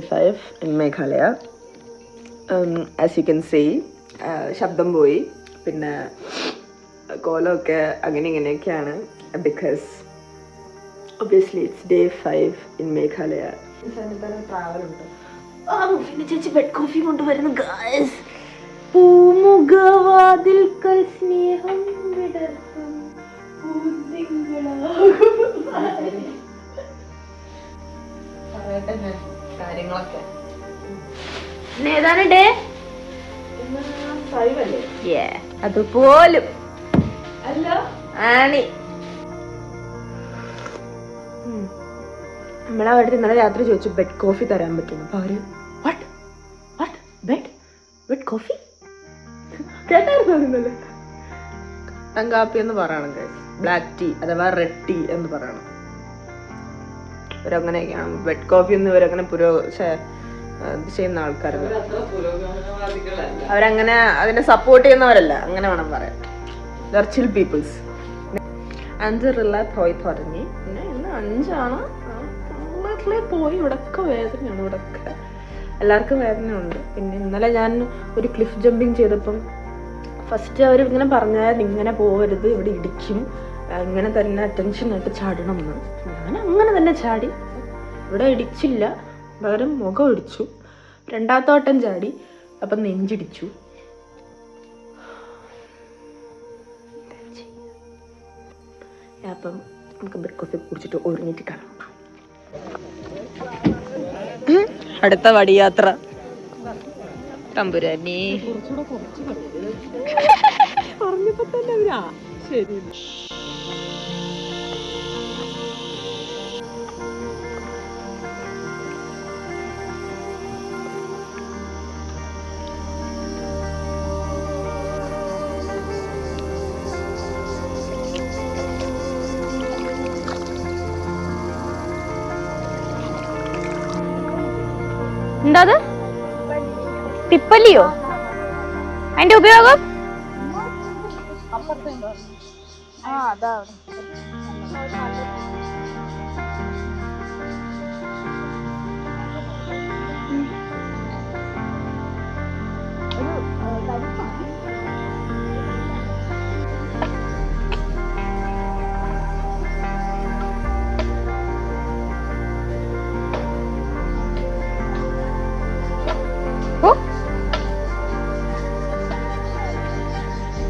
5 in Meghalaya. As you can see, ശബ്ദം പോയി, പിന്നെ കോലമൊക്കെ അങ്ങനെ ഇങ്ങനെയൊക്കെയാണ്, because obviously it's day 5 in Meghalaya. ട്രാവലുണ്ട്. പിന്നെ ചേച്ചി ബെഡ് കോഫി കൊണ്ടുവരുന്നു ഗായ്സ്. പൂമുഖവാതിൽക്കൽ സ്നേഹം വിടർത്തും കാര്യങ്ങളൊക്കെ ഏതാണ് ഡേ? അതുപോലും ആണ്. നമ്മളവിടെ ഇന്നലെ രാത്രി ചോദിച്ചു ബെഡ് കോഫി തരാൻ പറ്റുന്നു. അപ്പൊ അവര് ബെഡ് കോഫി കേട്ടായിരുന്നു. കട്ടൻ കാപ്പി എന്ന് പറയണം ഗൈസ്, ബ്ലാക്ക് ടീ അഥവാ റെഡ് ടീ എന്ന് പറയണം. ഇവരങ്ങനെയൊക്കെയാണ്. ബെഡ് കോഫി ഒന്നും ഇവരങ്ങനെ ചെയ്യുന്ന ആൾക്കാരല്ല, അവരങ്ങനെ അതിനെ സപ്പോർട്ട് ചെയ്യുന്നവരല്ല, അങ്ങനെ വേണം പറയാൻ. There chill people's. 5 പോയി തുടങ്ങി, പിന്നെ ഇന്ന് 5 പോയി. ഇവിടൊക്കെ വേദനയാണ്, ഇവിടൊക്കെ എല്ലാവർക്കും വേദനയുണ്ട്. പിന്നെ ഇന്നലെ ഞാൻ ഒരു ക്ലിഫ് ജമ്പിങ് ചെയ്തപ്പം ഫസ്റ്റ് അവർ ഇങ്ങനെ പറഞ്ഞാൽ ഇങ്ങനെ പോകരുത്, ഇവിടെ ഇടിക്കും, ഇങ്ങനെ തന്നെ അറ്റൻഷനായിട്ട് ചാടണം എന്ന്. ഞാൻ അങ്ങനെ തന്നെ ചാടി, ഇവിടെ ഇടിച്ചില്ല, പകരം മുഖം ഇടിച്ചു. 2ാമത്തെ വട്ടം ചാടി, അപ്പം നെഞ്ചിടിച്ചു. അപ്പം നമുക്ക് ബെഡ് കോഫി കുടിച്ചിട്ട് ഒരുങ്ങിട്ട് കാണാം. അടുത്ത വടിയാത്ര. തമ്പുരാനേ പറഞ്ഞപ്പോ തന്നെ ശരി. എന്താ തിപ്പല്ലിയോ? അതിന്റെ ഉപയോഗം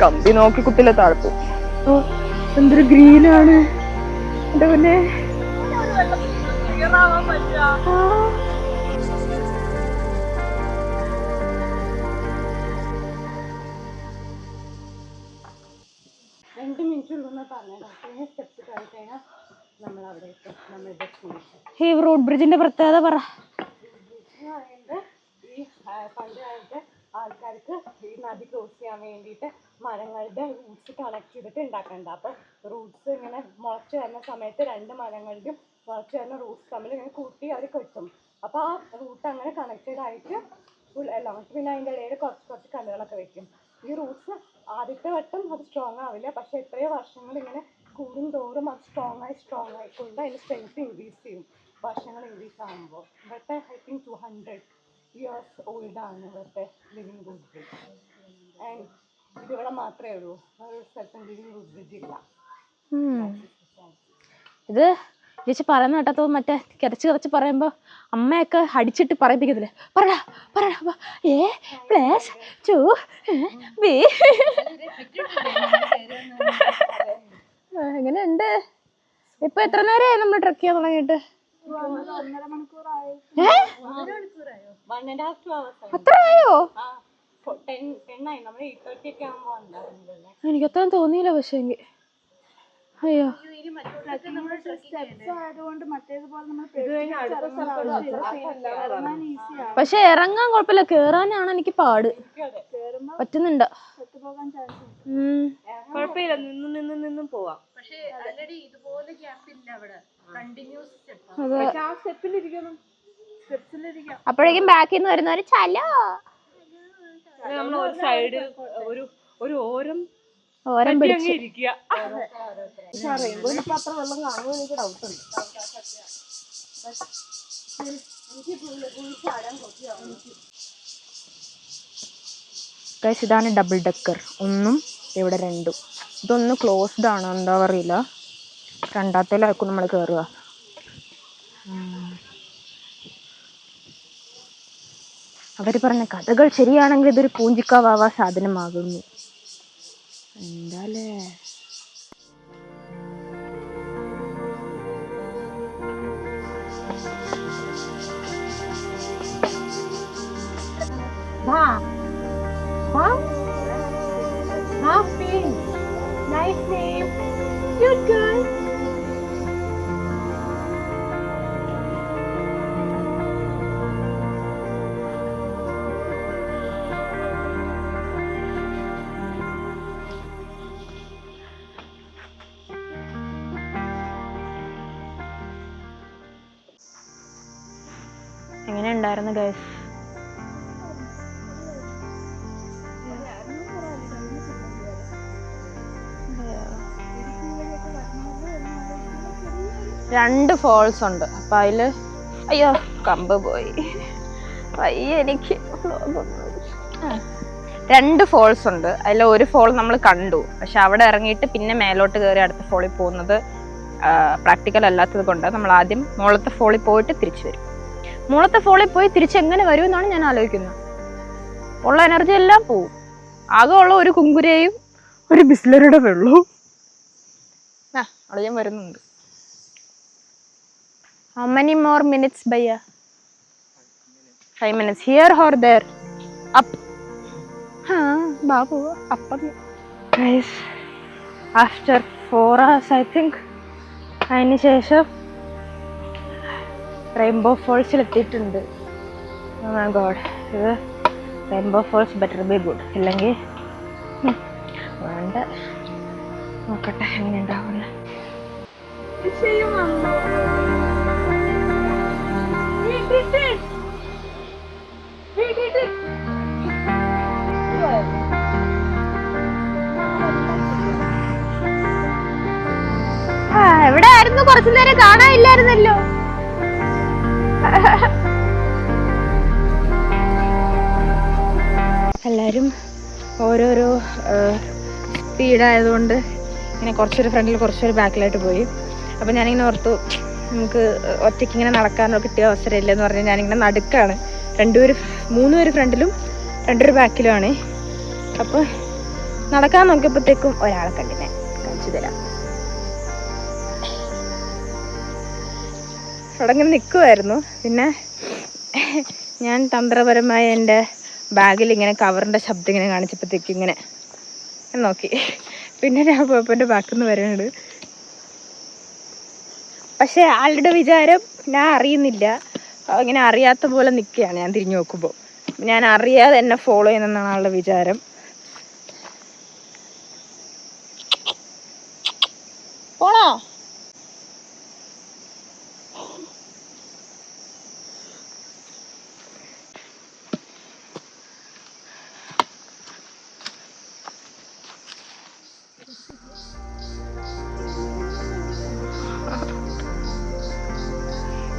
കമ്പി നോക്കി കുത്തില്ല താഴ്ത്തു. എന്തൊരു ഗ്രീനാണ് എന്റെ പിന്നെ. ഈ റോഡ് ബ്രിഡ്ജിന്റെ പ്രത്യേകത പറ. ആൾക്കാർക്ക് ഈ നദി ക്രോസ് ചെയ്യാൻ വേണ്ടിയിട്ട് മരങ്ങളുടെ റൂട്ട്സ് കണക്ട് ചെയ്തിട്ട് ഉണ്ടാക്കണ്ട. അപ്പൊ റൂട്ട്സ് ഇങ്ങനെ മുളച്ച് വരുന്ന സമയത്ത് 2 മരങ്ങളുടെയും മുളച്ച് വരുന്ന റൂട്ട്സ് തമ്മിൽ ഇങ്ങനെ കൂട്ടി അവർ കെട്ടും. അപ്പൊ ആ റൂട്ട് അങ്ങനെ കണക്റ്റഡ് ആയിട്ട് ഫുൾ എല്ലാം. പിന്നെ അതിൻ്റെ ഇടയിൽ കുറച്ച് കല്ലുകളൊക്കെ വെക്കും. ഈ റൂട്ട്സ് ആദ്യത്തെ വട്ടം അത് സ്ട്രോങ് ആവില്ല, പക്ഷെ എത്രയോ വർഷങ്ങൾ ഇങ്ങനെ കൂടും തോറും അത് സ്ട്രോങ് ആയിക്കൊണ്ട് അതിന് സ്ട്രെങ്ത് ഇൻക്രീസ് ചെയ്യും വർഷങ്ങൾ ഇൻക്രീസ് ആകുമ്പോൾ. ഇവിടുത്തെ ഐ തിങ്ക് 200 years ഓൾഡാണ് ഇവിടുത്തെ ലിവിങ് റൂട്ട് ബ്രിഡ്ജ്. ആൻഡ് ഇതിവിടെ മാത്രമേ ഉള്ളൂ, ഒരു സ്ഥലത്തും ലിവിങ് റൂട്ട് ബ്രിഡ്ജ് ഇല്ല. ഇത് ചേച്ചി പറയുന്ന കേട്ടത് മറ്റേ കിടച്ച് പറയുമ്പോ അമ്മയൊക്കെ അടിച്ചിട്ട് പറയിപ്പിക്കത്തില്ലേ, എങ്ങനെയുണ്ട്? ഇപ്പൊ എത്ര നേരമായി നമ്മൾ ട്രക്ക് ചെയ്യാൻ തുടങ്ങിയിട്ട്? അത്രയോ? എനിക്കത്ര തോന്നിയില്ല. പക്ഷെ അയ്യോ, പക്ഷെ ഇറങ്ങാൻ കുഴപ്പമില്ല, കേറാനാണ് എനിക്ക് പാട്. പറ്റുന്നുണ്ട്, കുഴപ്പമില്ല, നിന്നും പോവാം. അപ്പോഴേക്കും ബാക്കിൽ നിന്ന് വരുന്നവര് ചലോ നമ്മൾ ഒരു സൈഡ് ഒരു ഓരം പിടിച്ച് റെയിൻബോയിൽ അത്ര വെള്ളം കാണുമോ എനിക്ക് ഡൗട്ടുണ്ട്. ഗൈസ് ഇതാണ് ഡബിൾ ഡെക്കർ, 1 ഇവിടെ 2. ഇതൊന്ന് ക്ലോസ്ഡ് ആണ്, എന്താ അറിയില്ല. രണ്ടാമത്തേലായിരിക്കും നമ്മൾ കയറുക. അവർ പറഞ്ഞ കഥകൾ ശരിയാണെങ്കിൽ ഇതൊരു പൂഞ്ചിക്കാവാ സാധനമാകുന്നു. എന്താലേ. Nice name. Cute girl. എങ്ങനെ ഉണ്ടായിരുന്നു ഗൈസ്? രണ്ട് ഫോൾസ് ഉണ്ട്. അപ്പം അതിൽ അയ്യോ കമ്പ് പോയി എനിക്ക്. 2 ഫോൾസ് ഉണ്ട്. അതിൽ ഒരു ഫോൾ നമ്മൾ കണ്ടു, പക്ഷെ അവിടെ ഇറങ്ങിയിട്ട് പിന്നെ മേലോട്ട് കയറി അടുത്ത ഫോളിൽ പോകുന്നത് പ്രാക്ടിക്കൽ അല്ലാത്തത് കൊണ്ട് നമ്മൾ ആദ്യം മുകളത്തെ ഫോളിൽ പോയിട്ട് തിരിച്ചു വരും. മുകളത്തെ ഫോളിൽ പോയി തിരിച്ചെങ്ങനെ വരുമെന്നാണ് ഞാൻ ആലോചിക്കുന്നത്. ഉള്ള എനർജി എല്ലാം പോവും. ആകെ ഉള്ള ഒരു കുങ്കുരയും ഒരു ബിസ്ലറിയുടെ വെള്ളവും. അവിടെ ഞാൻ വരുന്നുണ്ട്. How many more minutes, Bhaiya? 5 minutes. Here or there? Up. Babu, up. Guys, after 4 hours, I think, അതിന് ശേഷം റെയിൻബോ ഫോൾസിൽ എത്തിയിട്ടുണ്ട്. Oh my god, ഇത് rainbow falls better be good. ഇല്ലെങ്കിൽ വേണ്ട, നോക്കട്ടെ എങ്ങനെ ഉണ്ടാവുന്നത്. എവിടെ ആയിരുന്നു? കുറച്ചു നേരം കാണാനില്ലായിരുന്നല്ലോ. എല്ലാരും ഓരോരോ സ്പീഡായതുകൊണ്ട് ഇങ്ങനെ കുറച്ചൊരു ഫ്രണ്ടിൽ കുറച്ചൊരു ബാക്കിലായിട്ട് പോയി. അപ്പം ഞാനിങ്ങനെ ഓർത്തു നമുക്ക് ഒറ്റയ്ക്ക് ഇങ്ങനെ നടക്കാനോ കിട്ടിയ അവസരമില്ലെന്ന് പറഞ്ഞാൽ ഞാനിങ്ങനെ നടുക്കാണ്. 3 പേര് ഫ്രണ്ടിലും 2 പേര് ബാക്കിലുമാണ്. അപ്പോൾ നടക്കാൻ നോക്കിയപ്പോഴത്തേക്കും ഒരാളെ കണ്ടിനെ, കാണിച്ചു തരാം. അവിടെ ഇങ്ങനെ നിൽക്കുമായിരുന്നു. പിന്നെ ഞാൻ തന്ത്രപരമായ എൻ്റെ ബാഗിൽ ഇങ്ങനെ കവറിൻ്റെ ശബ്ദം ഇങ്ങനെ കാണിച്ചപ്പോഴത്തേക്കും ഇങ്ങനെ നോക്കി. പിന്നെ ഞാൻ പോയപ്പോൾ എൻ്റെ ബാക്കിൽ നിന്ന് വരുന്നുണ്ട്. പക്ഷെ ആളുടെ വിചാരം ഞാൻ അറിയുന്നില്ല, ഇങ്ങനെ അറിയാത്ത പോലെ നിൽക്കുകയാണ്. ഞാൻ തിരിഞ്ഞു നോക്കുമ്പോൾ ഞാൻ അറിയാതെ എന്നെ ഫോളോ ചെയ്യുന്നതാണ് ആളുടെ വിചാരം. പോണോ?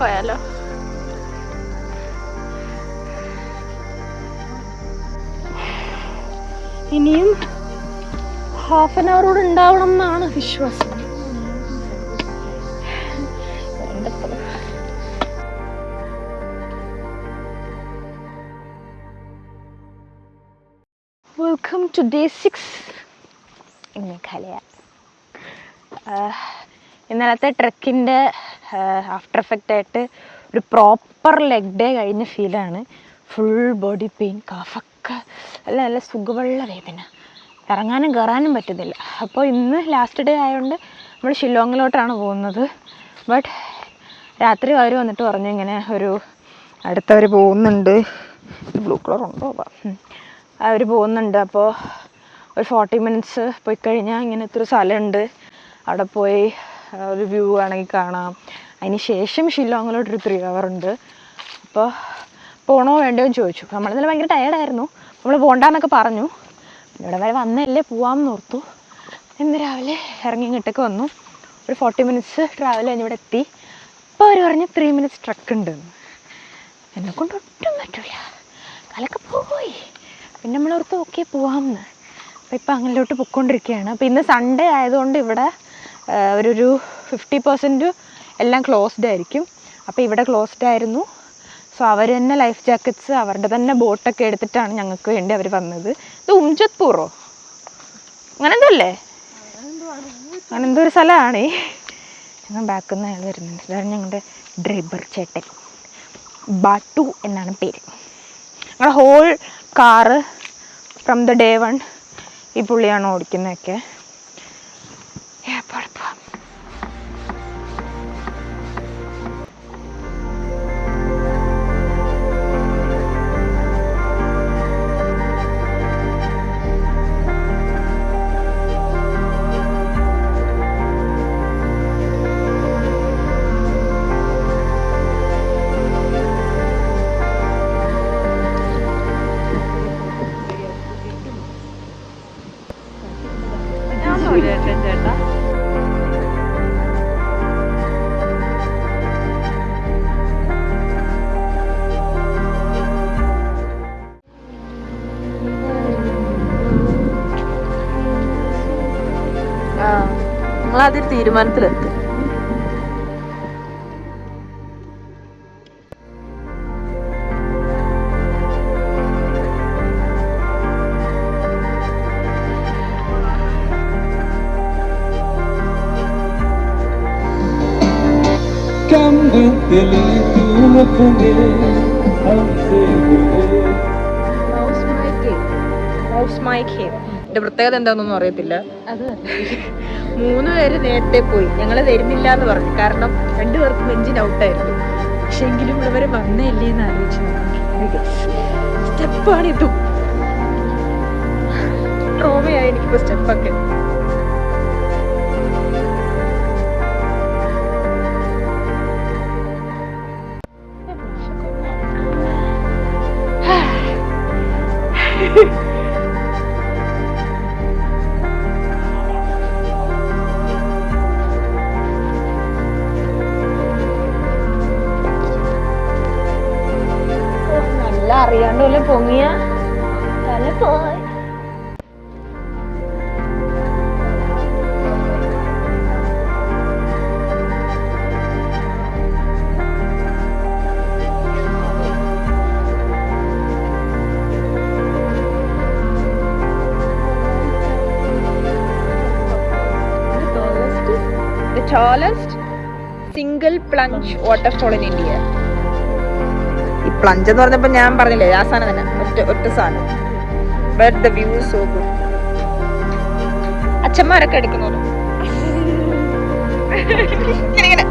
പോയാലോ? ഇനിയും ഹാഫ് ആൻ അവർ കൂടെ ഉണ്ടാവണം എന്നാണ് വിശ്വാസം. Welcome to day 6 in Meghalaya. ഇന്നലത്തെ ട്രെക്കിൻ്റെ ആഫ്റ്റർ എഫക്റ്റ് ആയിട്ട് ഒരു പ്രോപ്പർ ലെഗ് ഡേ കഴിഞ്ഞ ഫീലാണ്. ഫുൾ ബോഡി പെയിൻ, കഫൊക്കെ നല്ല നല്ല സുഖമുള്ള വേദന, ഇറങ്ങാനും കയറാനും പറ്റുന്നില്ല. അപ്പോൾ ഇന്ന് ലാസ്റ്റ് ഡേ ആയതുകൊണ്ട് നമ്മൾ ഷില്ലോങ്ങിലോട്ടാണ് പോകുന്നത്. ബട്ട് രാത്രി അവർ വന്നിട്ട് പറഞ്ഞു ഇങ്ങനെ ഒരു അടുത്തവർ പോകുന്നുണ്ട്, ബ്ലൂ കളർ ഉണ്ടോ, അവർ പോകുന്നുണ്ട്. അപ്പോൾ ഒരു 40 മിനിറ്റ്സ് പോയി കഴിഞ്ഞാൽ ഇങ്ങനത്തെ ഒരു സ്ഥലമുണ്ട്, അവിടെ പോയി ഒരു വ്യൂ ആണെങ്കിൽ കാണാം. അതിന് ശേഷം ഷില്ലോങ്ങിലോട്ടൊരു 3 hour ഉണ്ട്. അപ്പോൾ പോകണോ വേണ്ടോ എന്ന് ചോദിച്ചു. നമ്മളിന്നലെ ഭയങ്കര ടയേർഡായിരുന്നു, നമ്മൾ പോകണ്ടെന്നൊക്കെ പറഞ്ഞു. പിന്നെ ഇവിടെ വരെ വന്നല്ലേ പോവാമെന്ന് ഓർത്തു. ഇന്ന് രാവിലെ ഇറങ്ങി ഇങ്ങോട്ടേക്ക് വന്നു. ഒരു 40 മിനിറ്റ്സ് ട്രാവൽ കഴിഞ്ഞ് ഇവിടെ എത്തി. അപ്പോൾ അവർ പറഞ്ഞ് 3 minutes ട്രക്ക് ഉണ്ട്. എന്നെ കൊണ്ട് ഒട്ടും പറ്റില്ല, കാലൊക്കെ പോയി. പിന്നെ നമ്മളോർത്ത് ഓക്കെ പോവാമെന്ന്. അപ്പോൾ ഇപ്പം അങ്ങനെയോട്ട് പൊയ്ക്കൊണ്ടിരിക്കുകയാണ്. അപ്പോൾ ഇന്ന് സൺഡേ ആയതുകൊണ്ട് ഇവിടെ ഒരു 50% എല്ലാം ക്ലോസ്ഡ് ആയിരിക്കും. അപ്പോൾ ഇവിടെ ക്ലോസ്ഡ് ആയിരുന്നു. സോ അവർ തന്നെ ലൈഫ് ജാക്കറ്റ്സ് അവരുടെ തന്നെ ബോട്ടൊക്കെ എടുത്തിട്ടാണ് ഞങ്ങൾക്ക് വേണ്ടി അവർ വന്നത്. ഇത് ഉംജത്പൂറോ അങ്ങനെ എന്തോ അല്ലേ, അങ്ങനെ എന്തോ ഒരു സ്ഥലമാണ്. ഞങ്ങൾ ബാക്കിൽ നിന്ന് അയാൾ വരുന്നുണ്ട്. ഇതാണ് ഞങ്ങളുടെ ഡ്രൈവർ ചേട്ടൻ, ബാട്ടു എന്നാണ് പേര്. ഞങ്ങളുടെ whole car from the day 1 ഈ പുള്ളിയാണ് ഓടിക്കുന്നതൊക്കെ. ചേട്ടാ നിങ്ങളാദ്യം തീരുമാനത്തിലെത്തും. എൻ്റെ പ്രത്യേകത എന്താണെന്നൊന്നും അറിയത്തില്ല. അത് 3 പേര് നേരത്തെ പോയി, ഞങ്ങൾ വരുന്നില്ല എന്ന് പറഞ്ഞു. കാരണം 2 പേർക്കും എഞ്ചിൻ ഔട്ടായിരുന്നു. പക്ഷെ എങ്കിലും ഇവർ വന്നല്ലേ എന്ന് ആലോചിച്ചു. സ്റ്റെപ്പാണിതും ട്രോമയായി എനിക്കിപ്പോൾ സ്റ്റെപ്പൊക്കെ. അറിയാണ്ട് പോലെ പൊങ്ങിയ തല പോയി. The tallest single plunge waterfall in India. ഈ പ്ലഞ്ച് എന്ന് പറഞ്ഞപ്പോൾ ഞാൻ പറഞ്ഞില്ലേ ആ സാധനം തന്നെ, ഒറ്റ സാധനം. But the view so good. അച്ഛന്മാരൊക്കെ എടുക്കുന്നല്ലോ ഇങ്ങനെ